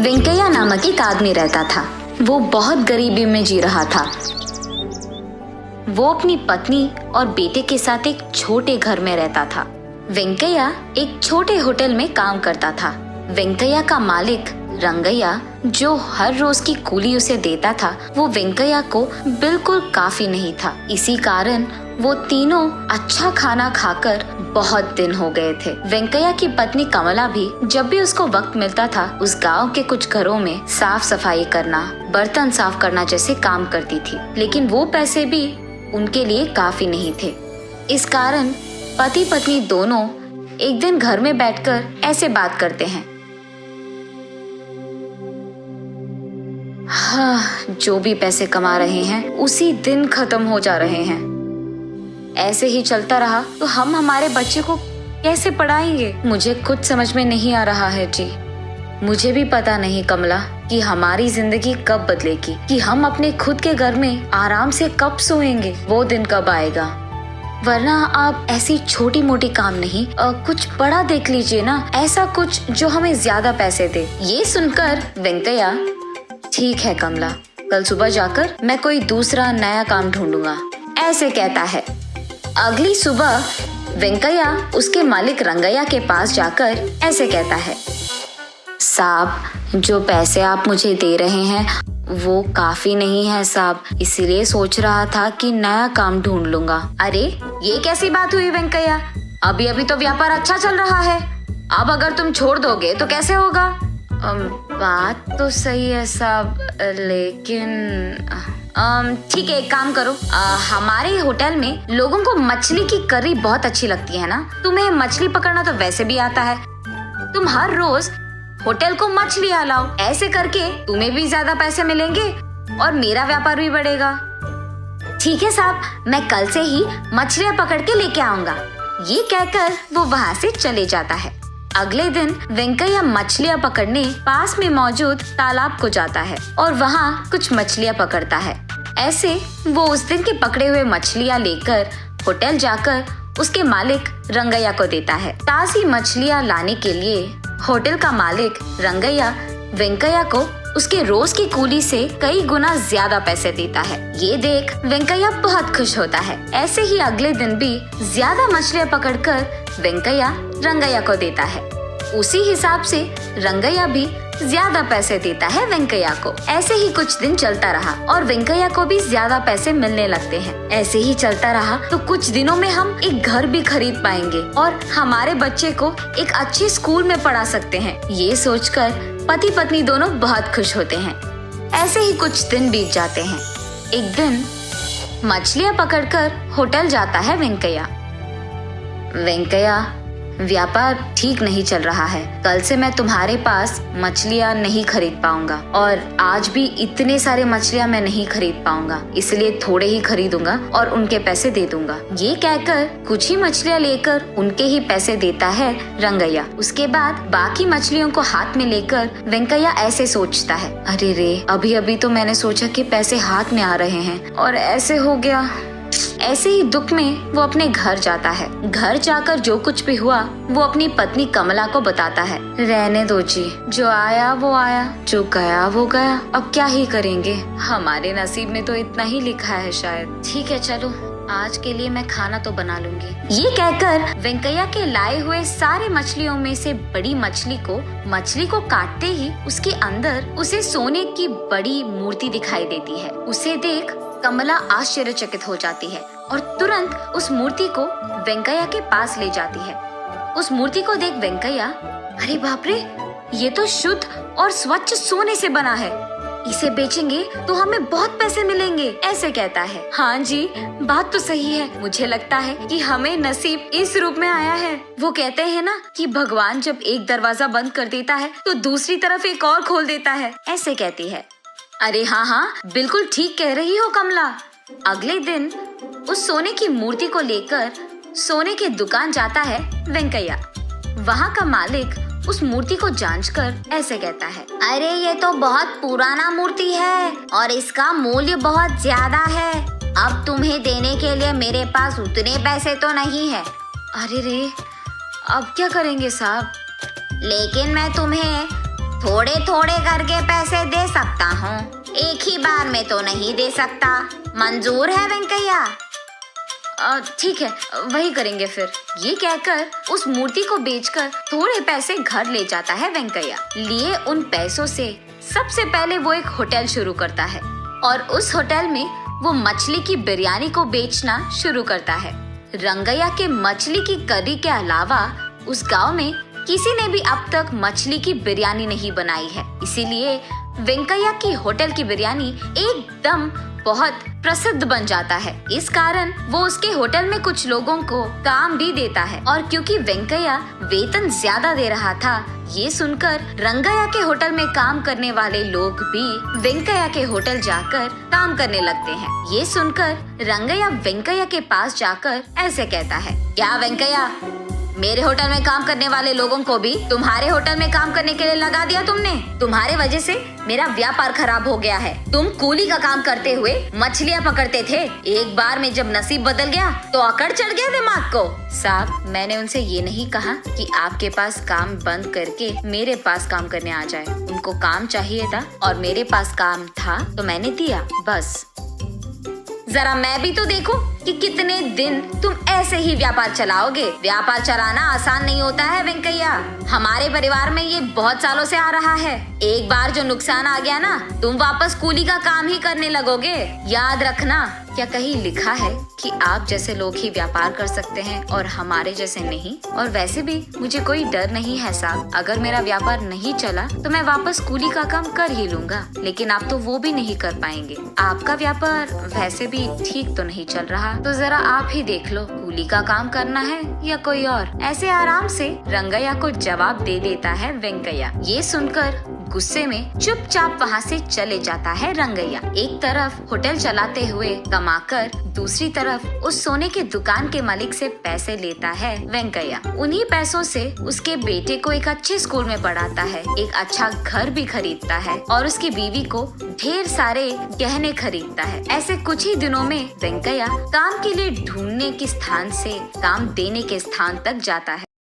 वेंकैया नामक एक आदमी रहता था। वो बहुत गरीबी में जी रहा था। वो अपनी पत्नी और बेटे के साथ एक छोटे घर में रहता था। वेंकैया एक छोटे होटल में काम करता था। वेंकैया का मालिक रंगैया, जो हर रोज की कुली उसे देता था, वो वेंकैया को बिल्कुल काफी नहीं था। इसी कारण वो तीनों अच्छा खाना खाकर बहुत दिन हो गए थे। वेंकैया की पत्नी कमला भी जब भी उसको वक्त मिलता था, उस गांव के कुछ घरों में साफ सफाई करना, बर्तन साफ करना जैसे काम करती थी। लेकिन वो पैसे भी उनके लिए काफी नहीं थे। इस कारण पति पत्नी दोनों एक दिन घर में बैठकर ऐसे बात करते हैं, हाँ, जो भी पैसे कमा रहे हैं उसी दिन खत्म हो जा रहे हैं। ऐसे ही चलता रहा तो हम हमारे बच्चे को कैसे पढ़ाएंगे? मुझे कुछ समझ में नहीं आ रहा है जी। मुझे भी पता नहीं कमला कि हमारी जिंदगी कब बदलेगी, कि हम अपने खुद के घर में आराम से कब सोएंगे, वो दिन कब आएगा। वरना आप ऐसी छोटी मोटी काम नहीं, कुछ बड़ा देख लीजिए ना, ऐसा कुछ जो हमें ज्यादा पैसे दे। ये सुनकर वेंकैया, ठीक है कमला, कल सुबह जाकर मैं कोई दूसरा नया काम ढूंढूंगा, ऐसे कहता है। अगली सुबह वेंकैया उसके मालिक रंगैया के पास जाकर ऐसे कहता है, साहब, जो पैसे आप मुझे दे रहे हैं वो काफी नहीं है साहब, इसीलिए सोच रहा था कि नया काम ढूंढ लूंगा। अरे ये कैसी बात हुई वेंकैया? अभी अभी तो व्यापार अच्छा चल रहा है, अब अगर तुम छोड़ दोगे तो कैसे होगा? बात तो सही है साहब, लेकिन ठीक है, एक काम करो, हमारे होटल में लोगों को मछली की करी बहुत अच्छी लगती है ना, तुम्हें मछली पकड़ना तो वैसे भी आता है, तुम हर रोज होटल को मछलियाँ लाओ, ऐसे करके तुम्हें भी ज्यादा पैसे मिलेंगे और मेरा व्यापार भी बढ़ेगा। ठीक है साहब, मैं कल से ही मछलियाँ पकड़ के लेके आऊंगा। ये कहकर वो वहाँ से चले जाता है। अगले दिन वेंकैया मछलियाँ पकड़ने पास में मौजूद तालाब को जाता है और वहाँ कुछ मछलियाँ पकड़ता है। ऐसे वो उस दिन के पकड़े हुए मछलियाँ लेकर होटल जाकर उसके मालिक रंगैया को देता है। ताज़ी मछलियाँ लाने के लिए होटल का मालिक रंगैया वेंकैया को उसके रोज की कुली से कई गुना ज्यादा पैसे देता है। ये देख वेंकैया बहुत खुश होता है। ऐसे ही अगले दिन भी ज्यादा मछलियाँ पकड़कर वेंकैया रंगैया को देता है। उसी हिसाब से रंगैया भी ज्यादा पैसे देता है वेंकैया को। ऐसे ही कुछ दिन चलता रहा और वेंकैया को भी ज्यादा पैसे मिलने लगते हैं। ऐसे ही चलता रहा तो कुछ दिनों में हम एक घर भी खरीद पाएंगे और हमारे बच्चे को एक अच्छे स्कूल में पढ़ा सकते हैं। ये सोचकर पति पत्नी दोनों बहुत खुश होते हैं। ऐसे ही कुछ दिन बीत जाते हैं। एक दिन मछलियाँ पकड़कर होटल जाता है वेंकैया। वेंकैया, व्यापार ठीक नहीं चल रहा है, कल से मैं तुम्हारे पास मछलियाँ नहीं खरीद पाऊंगा और आज भी इतने सारे मछलियाँ मैं नहीं खरीद पाऊंगा, इसलिए थोड़े ही खरीदूंगा और उनके पैसे दे दूंगा। ये कहकर कुछ ही मछलियाँ लेकर उनके ही पैसे देता है रंगैया। उसके बाद बाकी मछलियों को हाथ में लेकर वेंकैया ऐसे सोचता है, अरे रे, अभी अभी तो मैंने सोचा कि पैसे हाथ में आ रहे हैं और ऐसे हो गया। ऐसे ही दुख में वो अपने घर जाता है। घर जाकर जो कुछ भी हुआ वो अपनी पत्नी कमला को बताता है। रहने दो जी, जो आया वो आया, जो गया वो गया, अब क्या ही करेंगे, हमारे नसीब में तो इतना ही लिखा है शायद। ठीक है, चलो आज के लिए मैं खाना तो बना लूंगी। ये कहकर वेंकैया के लाए हुए सारे मछलियों में से बड़ी मछली को काटते ही उसके अंदर उसे सोने की बड़ी मूर्ति दिखाई देती है। उसे देख कमला आश्चर्यचकित हो जाती है और तुरंत उस मूर्ति को वेंकैया के पास ले जाती है। उस मूर्ति को देख वेंकैया, अरे बाप रे, ये तो शुद्ध और स्वच्छ सोने से बना है, इसे बेचेंगे तो हमें बहुत पैसे मिलेंगे, ऐसे कहता है। हाँ जी, बात तो सही है, मुझे लगता है कि हमें नसीब इस रूप में आया है। वो कहते हैं ना कि भगवान जब एक दरवाजा बंद कर देता है तो दूसरी तरफ एक और खोल देता है, ऐसे कहती है। अरे हाँ हाँ, बिल्कुल ठीक कह रही हो कमला। अगले दिन उस सोने की मूर्ति को लेकर सोने की दुकान जाता है वेंकैया। वहाँ का मालिक उस मूर्ति को जांचकर ऐसे कहता है, अरे ये तो बहुत पुराना मूर्ति है और इसका मूल्य बहुत ज्यादा है, अब तुम्हें देने के लिए मेरे पास उतने पैसे तो नहीं है। अरे रे, अब क्या करेंगे साहब? लेकिन मैं तुम्हें थोड़े थोड़े करके पैसे दे सकता हूँ, एक ही बार में तो नहीं दे सकता। मंजूर है वेंकैया? ठीक है, वही करेंगे फिर। ये कहकर उस मूर्ति को बेचकर थोड़े पैसे घर ले जाता है वेंकैया। लिए उन पैसों से सबसे पहले वो एक होटल शुरू करता है और उस होटल में वो मछली की बिरयानी को बेचना शुरू करता है। रंगैया के मछली की करी के अलावा उस गांव में किसी ने भी अब तक मछली की बिरयानी नहीं बनाई है, इसीलिए वेंकैया की होटल की बिरयानी एकदम बहुत प्रसिद्ध बन जाता है। इस कारण वो उसके होटल में कुछ लोगों को काम भी देता है और क्योंकि वेंकैया वेतन ज्यादा दे रहा था, ये सुनकर रंगैया के होटल में काम करने वाले लोग भी वेंकैया के होटल जाकर काम करने लगते हैं। ये सुनकर रंगैया वेंकैया के पास जाकर ऐसे कहता है, क्या वेंकैया, मेरे होटल में काम करने वाले लोगों को भी तुम्हारे होटल में काम करने के लिए लगा दिया तुमने? तुम्हारे वजह से मेरा व्यापार खराब हो गया है। तुम कूली का काम करते हुए मछलियाँ पकड़ते थे, एक बार में जब नसीब बदल गया तो अकड़ चढ़ गया दिमाग को। साहब, मैंने उनसे ये नहीं कहा कि आपके पास काम बंद करके मेरे पास काम करने आ जाए। उनको काम चाहिए था और मेरे पास काम था तो मैंने दिया, बस। जरा मैं भी तो देखूं कि कितने दिन तुम ऐसे ही व्यापार चलाओगे। व्यापार चलाना आसान नहीं होता है वेंकैया, हमारे परिवार में ये बहुत सालों से आ रहा है। एक बार जो नुकसान आ गया ना, तुम वापस कूली का काम ही करने लगोगे। याद रखना। क्या कहीं लिखा है कि आप जैसे लोग ही व्यापार कर सकते हैं और हमारे जैसे नहीं? और वैसे भी मुझे कोई डर नहीं है साहब, अगर मेरा व्यापार नहीं चला तो मैं वापस कूली का काम कर ही लूंगा, लेकिन आप तो वो भी नहीं कर पाएंगे। आपका व्यापार वैसे भी ठीक तो नहीं चल रहा, तो जरा आप ही देख लो, कूली का काम करना है या कोई और। ऐसे आराम से रंगैया को जवाब दे देता है वेंकैया। ये सुनकर गुस्से में चुपचाप वहाँ से चले जाता है रंगैया। एक तरफ होटल चलाते हुए कमाकर, दूसरी तरफ उस सोने के दुकान के मालिक से पैसे लेता है वेंकैया। उन्हीं पैसों से उसके बेटे को एक अच्छे स्कूल में पढ़ाता है, एक अच्छा घर भी खरीदता है और उसकी बीवी को ढेर सारे गहने खरीदता है। ऐसे कुछ ही दिनों में वेंकैया काम के लिए ढूंढने के स्थान से काम देने के स्थान तक जाता है।